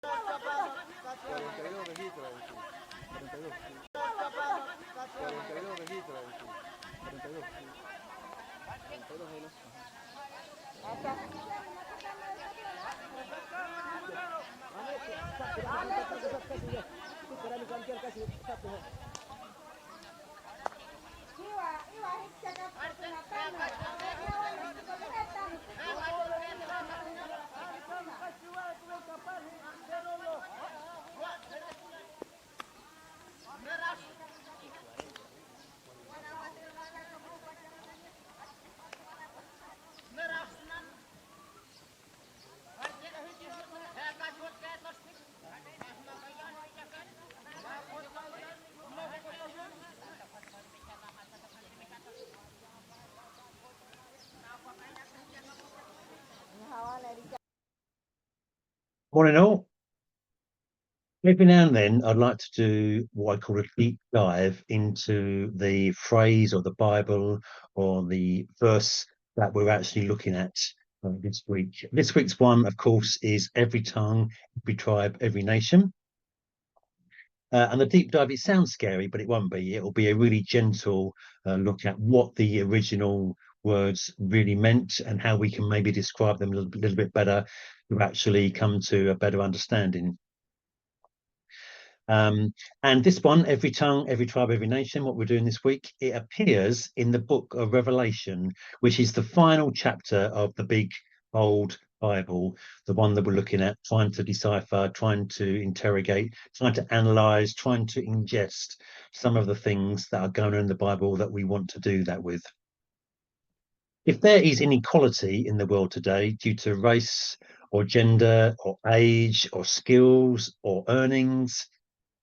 42 registro ahí, sí. 42, sí. 42 registro ahí, sí. 42, sí. 42 ahí, ¿no? Morning all. Every now and then I'd like to do what I call a deep dive into the phrase or the Bible or the verse that we're actually looking at this week. This week's one, of course, is every tongue, every tribe, every nation. And the deep dive, it sounds scary, but it won't be. It'll be a really gentle look at what the original words really meant and how we can maybe describe them a little bit better to actually come to a better understanding. And this one, every tongue, every tribe, every nation, what we're doing this week, it appears in the book of Revelation, which is the final chapter of the big, old Bible, the one that we're looking at, trying to decipher, trying to interrogate, trying to analyze, trying to ingest some of the things that are going on in the Bible that we want to do that with. If there is inequality in the world today due to race or gender or age or skills or earnings,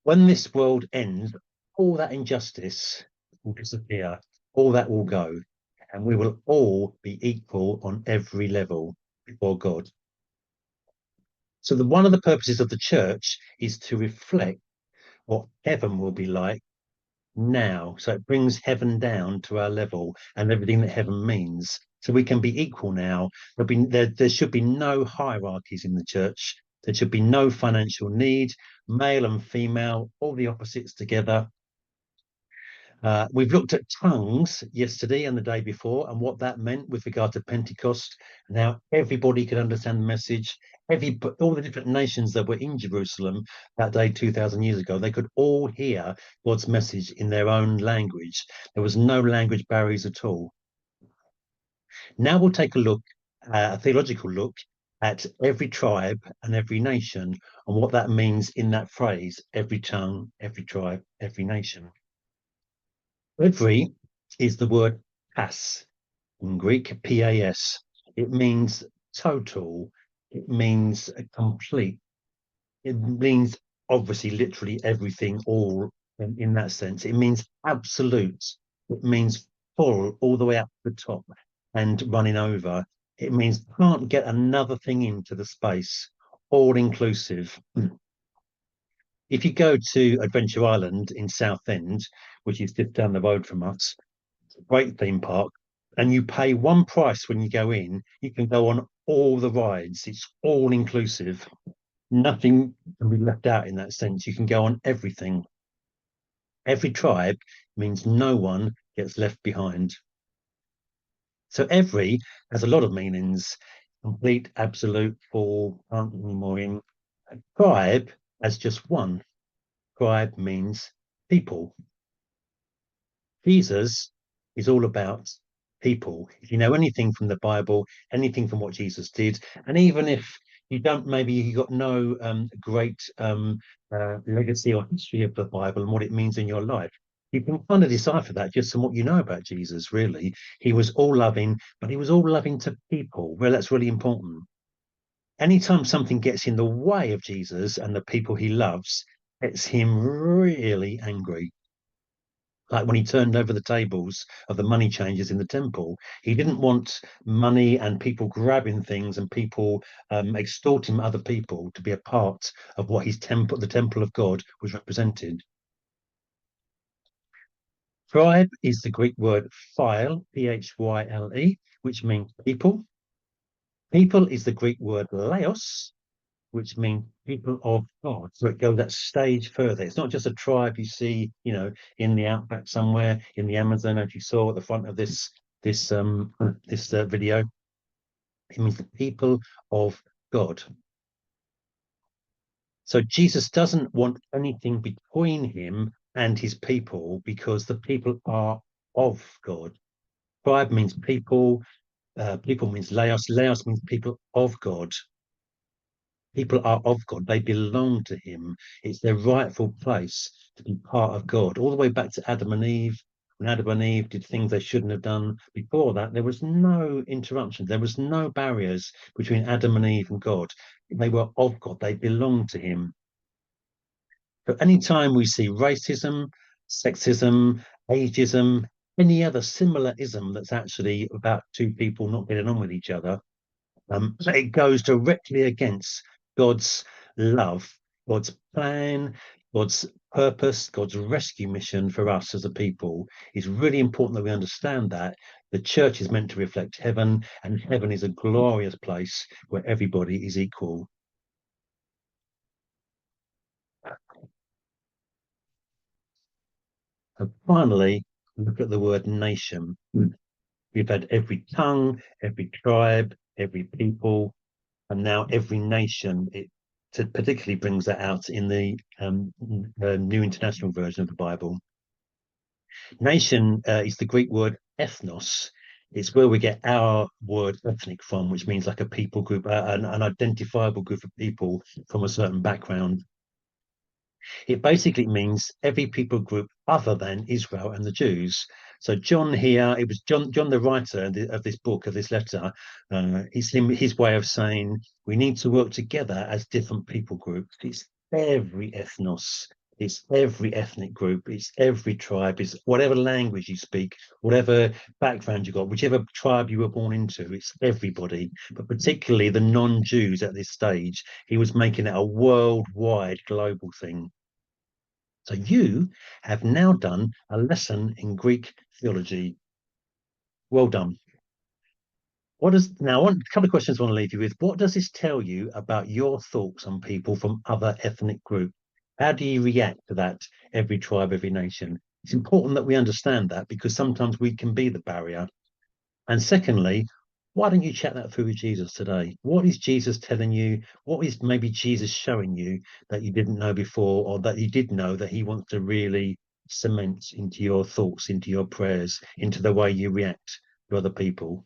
when this world ends, all that injustice will disappear, all that will go, and we will all be equal on every level before God. So one of the purposes of the church is to reflect what heaven will be like now. So it brings heaven down to our level and everything that heaven means. So we can be equal now. There should be no hierarchies in the church. There should be no financial need, male and female, all the opposites together. We've looked at tongues yesterday and the day before and what that meant with regard to Pentecost. Now everybody could understand the message. All the different nations that were in Jerusalem that day 2,000 years ago, they could all hear God's message in their own language. There was no language barriers at all. Now we'll take a theological look at every tribe and every nation and what that means in that phrase, every tongue, every tribe, every nation. Every is the word pas in Greek, P-A-S. It means total. It means complete. It means obviously literally everything, all in that sense. It means absolute. It means full all the way up to the top and running over. It means can't get another thing into the space, all inclusive. If you go to Adventure Island in Southend, which is just down the road from us, great theme park, and you pay one price when you go in, you can go on all the rides. It's all inclusive. Nothing can be left out in that sense. You can go on everything. Every tribe means no one gets left behind. So every has a lot of meanings. Complete, absolute, full, can't be more in. Tribe has just one. Tribe means people. Jesus is all about people. If you know anything from the Bible, anything from what Jesus did, and even if you don't, maybe you got no great legacy or history of the Bible and what it means in your life, you can kind of decipher that just from what you know about Jesus, really. He was all loving, but he was all loving to people. Well, that's really important. Anytime something gets in the way of Jesus and the people he loves, it's him really angry. Like when he turned over the tables of the money changers in the temple, he didn't want money and people grabbing things and people extorting other people to be a part of what his temple, the temple of God, was represented. Tribe is the Greek word phyle, P-H-Y-L-E, which means people. People is the Greek word laos, which mean people of God. So it goes that stage further. It's not just a tribe you see, in the outback somewhere in the Amazon, as you saw at the front of this video. It means the people of God. So Jesus doesn't want anything between him and his people, because the people are of God. Tribe means people. People means laos. Laos means people of God. People are of God. They belong to him. It's their rightful place to be part of God. All the way back to Adam and Eve. When Adam and Eve did things they shouldn't have done, before that, there was no interruption. There was no barriers between Adam and Eve and God. They were of God. They belonged to him. So anytime we see racism, sexism, ageism, any other similar ism that's actually about two people not getting on with each other, it goes directly against God's love, God's plan, God's purpose, God's rescue mission for us as a people. It's really important that we understand that the church is meant to reflect heaven, and heaven is a glorious place where everybody is equal. And finally, look at the word nation. We've had every tongue, every tribe, every people, and now every nation. It particularly brings that out in the New International Version of the Bible. Nation is the Greek word ethnos. It's where we get our word ethnic from, which means like a people group, an identifiable group of people from a certain background. It basically means every people group other than Israel and the Jews. So John here, it was John the writer of this book, of this letter. It's his way of saying we need to work together as different people groups. It's every ethnos, it's every ethnic group, it's every tribe, it's whatever language you speak, whatever background you got, whichever tribe you were born into, it's everybody, but particularly the non-Jews at this stage. He was making it a worldwide global thing. So you have now done a lesson in Greek theology. Well done. Now, a couple of questions I want to leave you with. What does this tell you about your thoughts on people from other ethnic groups? How do you react to that, every tribe, every nation? It's important that we understand that, because sometimes we can be the barrier. And secondly, why don't you chat that through with Jesus today? What is Jesus telling you? What is maybe Jesus showing you that you didn't know before, or that you did know that he wants to really cement into your thoughts, into your prayers, into the way you react to other people?